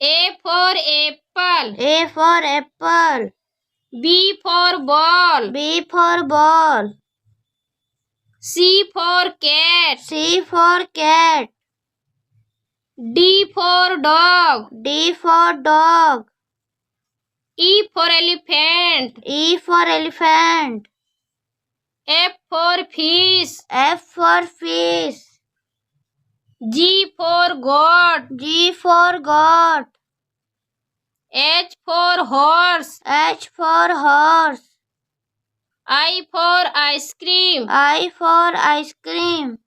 A for apple. A for apple. B for ball. B for ball. C for cat. C for cat. D for dog. D for dog. E for elephant. E for elephant. F for fish. F for fish. G for goat. G for goat. H for horse. H for horse. I for ice cream. I for ice cream.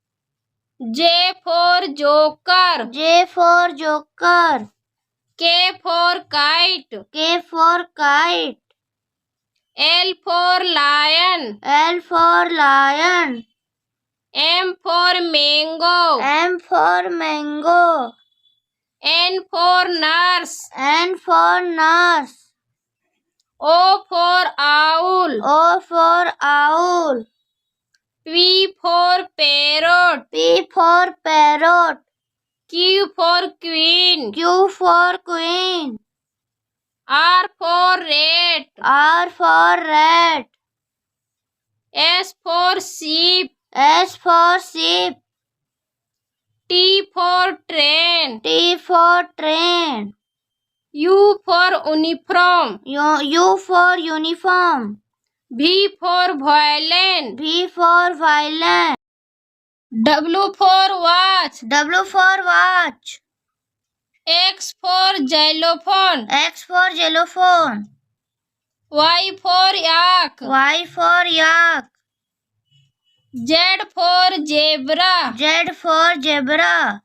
J for joker. J for joker. K for kite. K for kite. L for lion. L for lion. M for mango. M for mango. N for nurse. N for nurse. O for owl. O for owl. P for parrot. P for parrot. Q for queen. Q for queen. R for rat. R for rat. S for sheep. S for sheep. T for train. T for train. U for uniform. U for uniform. V for violin. V for violin. W for watch. W for watch. X for xylophone. X for xylophone. Y for yak. Y for yak. Z for zebra. Z for zebra.